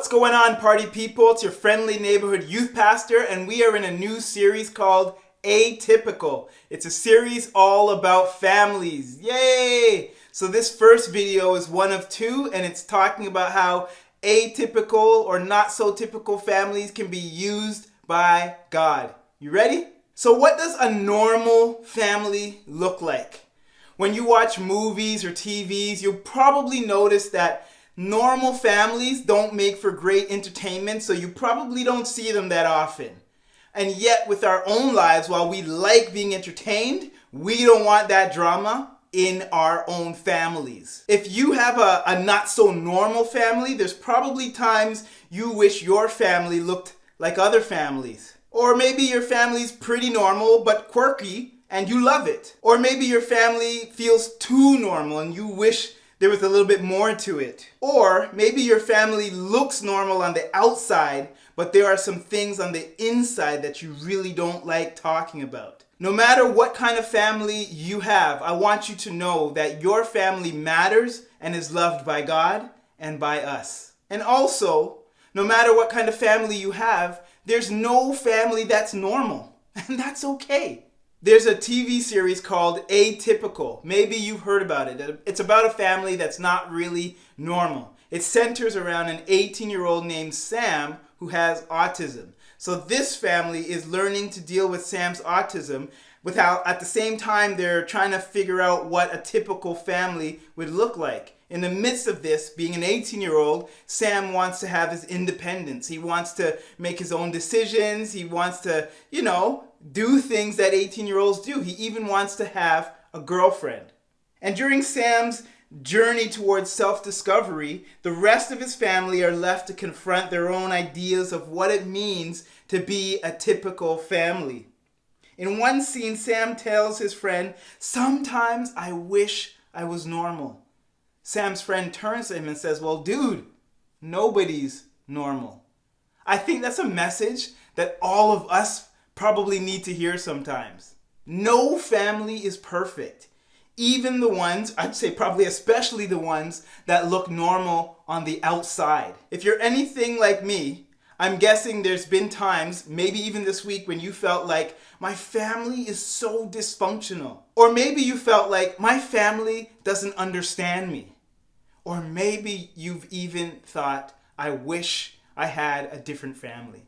What's going on, party people? It's your friendly neighborhood youth pastor, and we are in a new series called Atypical. It's a series all about families. Yay! So this first video is one of two, and it's talking about how atypical or not so typical families can be used by God. You ready? So what does a normal family look like? When you watch movies or TVs, you'll probably notice that normal families don't make for great entertainment, so you probably don't see them that often. And yet with our own lives, while we like being entertained, we don't want that drama in our own families. If you have a not so normal family, there's probably times you wish your family looked like other families. Or maybe your family's pretty normal but quirky and you love it. Or maybe your family feels too normal and you wish there was a little bit more to it. Or maybe your family looks normal on the outside, but there are some things on the inside that you really don't like talking about. No matter what kind of family you have, I want you to know that your family matters and is loved by God and by us. And also, no matter what kind of family you have, there's no family that's normal, and that's okay. There's a TV series called Atypical. Maybe you've heard about it. It's about a family that's not really normal. It centers around an 18-year-old named Sam who has autism. So this family is learning to deal with Sam's autism without, at the same time, they're trying to figure out what a typical family would look like. In the midst of this, being an 18-year-old, Sam wants to have his independence. He wants to make his own decisions. He wants to, do things that 18-year-olds do. He even wants to have a girlfriend. And during Sam's journey towards self-discovery, the rest of his family are left to confront their own ideas of what it means to be a typical family. In one scene, Sam tells his friend, "Sometimes I wish I was normal." Sam's friend turns to him and says, "Well, dude, nobody's normal." I think that's a message that all of us probably need to hear sometimes. No family is perfect. Even the ones, I'd say probably especially the ones that look normal on the outside. If you're anything like me, I'm guessing there's been times, maybe even this week, when you felt like my family is so dysfunctional. Or maybe you felt like my family doesn't understand me. Or maybe you've even thought, I wish I had a different family.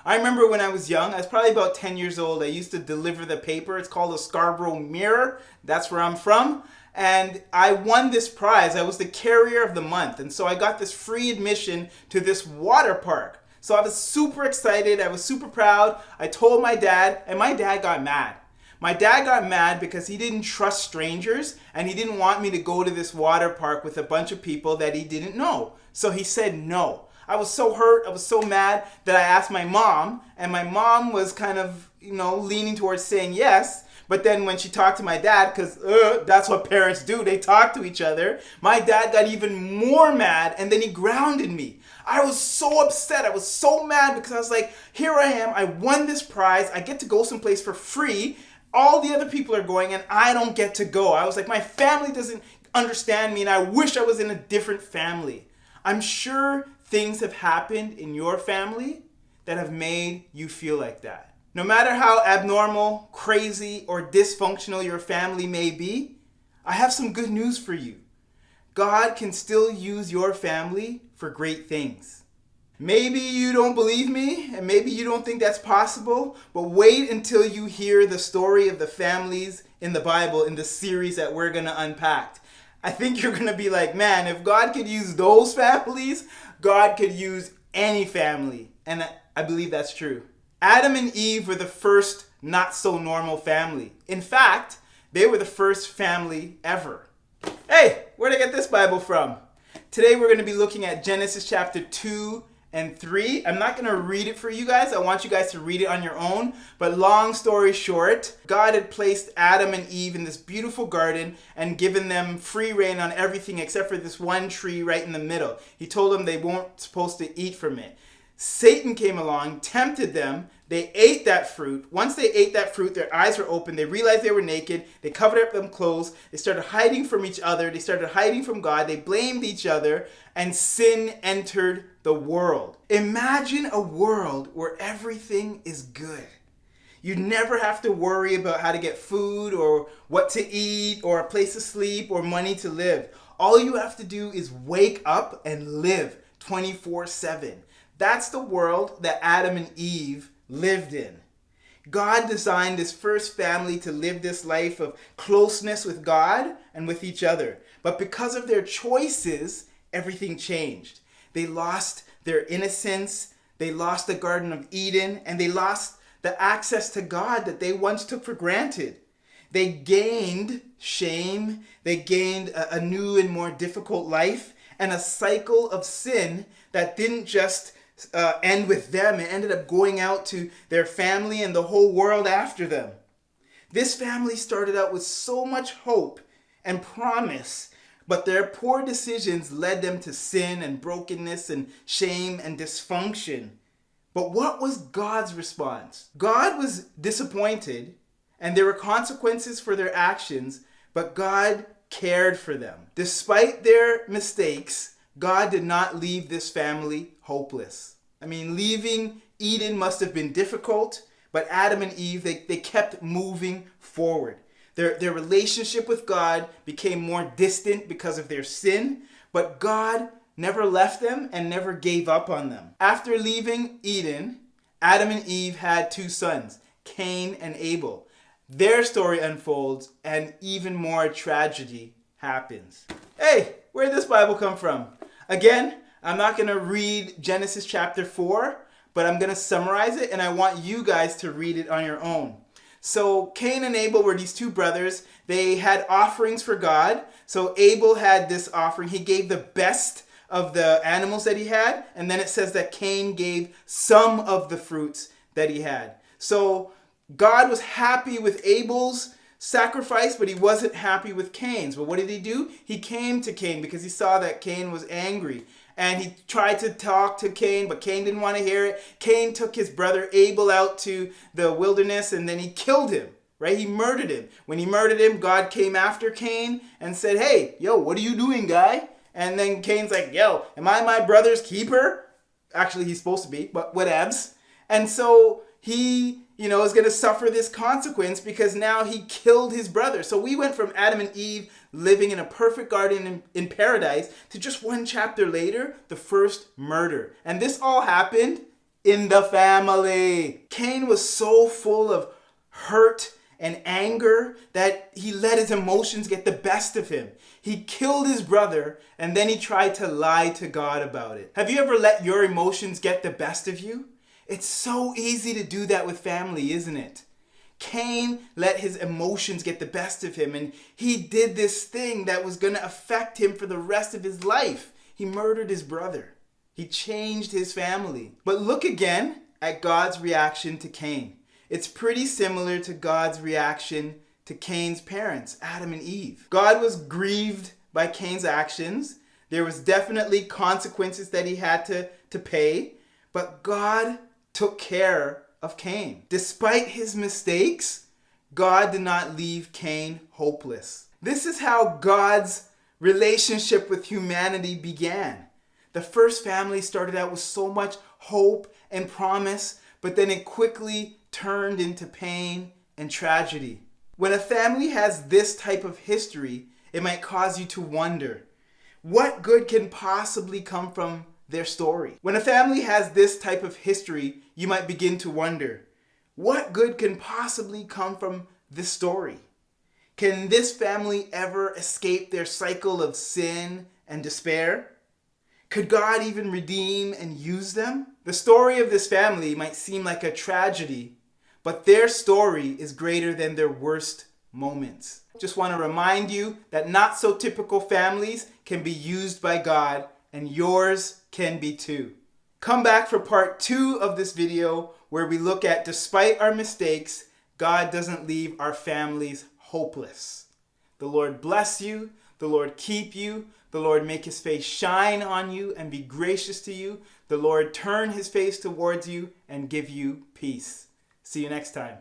I remember when I was young, I was probably about 10 years old, I used to deliver the paper. It's called a Scarborough Mirror. That's where I'm from. And I won this prize. I was the carrier of the month. And so I got this free admission to this water park. So I was super excited. I was super proud. I told my dad, and my dad got mad. My dad got mad because he didn't trust strangers and he didn't want me to go to this water park with a bunch of people that he didn't know. So he said no. I was so hurt, I was so mad that I asked my mom, and my mom was kind of, leaning towards saying yes. But then when she talked to my dad, because that's what parents do, they talk to each other, my dad got even more mad and then he grounded me. I was so upset, I was so mad because I was like, here I am, I won this prize, I get to go someplace for free, all the other people are going and I don't get to go. I was like, my family doesn't understand me and I wish I was in a different family. I'm sure things have happened in your family that have made you feel like that. No matter how abnormal, crazy, or dysfunctional your family may be, I have some good news for you. God can still use your family for great things. Maybe you don't believe me, and maybe you don't think that's possible, but wait until you hear the story of the families in the Bible in the series that we're going to unpack. I think you're going to be like, man, if God could use those families, God could use any family. And I believe that's true. Adam and Eve were the first not so normal family. In fact, they were the first family ever. Hey, where'd I get this Bible from? Today we're going to be looking at Genesis chapter 2 and 3. I'm not going to read it for you guys. I want you guys to read it on your own. But long story short, God had placed Adam and Eve in this beautiful garden and given them free reign on everything except for this one tree right in the middle. He told them they weren't supposed to eat from it. Satan came along, tempted them. They ate that fruit. Once they ate that fruit, their eyes were open. They realized they were naked. They covered up their clothes. They started hiding from each other. They started hiding from God. They blamed each other, and sin entered the world. Imagine a world where everything is good. You never have to worry about how to get food or what to eat or a place to sleep or money to live. All you have to do is wake up and live 24/7. That's the world that Adam and Eve lived in. God designed this first family to live this life of closeness with God and with each other. But because of their choices, everything changed. They lost their innocence, they lost the Garden of Eden, and they lost the access to God that they once took for granted. They gained shame, they gained a new and more difficult life, and a cycle of sin that didn't just end with them. It ended up going out to their family and the whole world after them. This family started out with so much hope and promise, but their poor decisions led them to sin and brokenness and shame and dysfunction. But what was God's response? God was disappointed, and there were consequences for their actions, but God cared for them. Despite their mistakes, God did not leave this family hopeless. I mean, leaving Eden must have been difficult, but Adam and Eve, they kept moving forward. Their relationship with God became more distant because of their sin, but God never left them and never gave up on them. After leaving Eden, Adam and Eve had two sons, Cain and Abel. Their story unfolds and even more tragedy happens. Hey, where did this Bible come from? Again, I'm not going to read Genesis chapter 4, but I'm going to summarize it, and I want you guys to read it on your own. So Cain and Abel were these two brothers. They had offerings for God. So Abel had this offering. He gave the best of the animals that he had, and then it says that Cain gave some of the fruits that he had. So God was happy with Abel's sacrifice, but he wasn't happy with Cain's. But what did he do? He came to Cain because he saw that Cain was angry. And he tried to talk to Cain, but Cain didn't want to hear it. Cain took his brother Abel out to the wilderness, and then he killed him, right? He murdered him. When he murdered him, God came after Cain and said, "Hey, yo, what are you doing, guy?" And then Cain's like, "Yo, am I my brother's keeper?" Actually, he's supposed to be, but whatevs. And so he, is going to suffer this consequence because now he killed his brother. So we went from Adam and Eve living in a perfect garden in paradise to just one chapter later, the first murder. And this all happened in the family. Cain was so full of hurt and anger that he let his emotions get the best of him. He killed his brother, and then he tried to lie to God about it. Have you ever let your emotions get the best of you? It's so easy to do that with family, isn't it? Cain let his emotions get the best of him, and he did this thing that was going to affect him for the rest of his life. He murdered his brother. He changed his family. But look again at God's reaction to Cain. It's pretty similar to God's reaction to Cain's parents, Adam and Eve. God was grieved by Cain's actions. There was definitely consequences that he had to pay, but God took care of Cain. Despite his mistakes, God did not leave Cain hopeless. This is how God's relationship with humanity began. The first family started out with so much hope and promise, but then it quickly turned into pain and tragedy. When a family has this type of history, it might cause you to wonder, what good can possibly come from their story? When a family has this type of history, you might begin to wonder, what good can possibly come from this story? Can this family ever escape their cycle of sin and despair? Could God even redeem and use them? The story of this family might seem like a tragedy, but their story is greater than their worst moments. Just want to remind you that not so typical families can be used by God, and yours can be too. Come back for part 2 of this video where we look at, despite our mistakes, God doesn't leave our families hopeless. The Lord bless you. The Lord keep you. The Lord make his face shine on you and be gracious to you. the Lord turn his face towards you and give you peace. See you next time.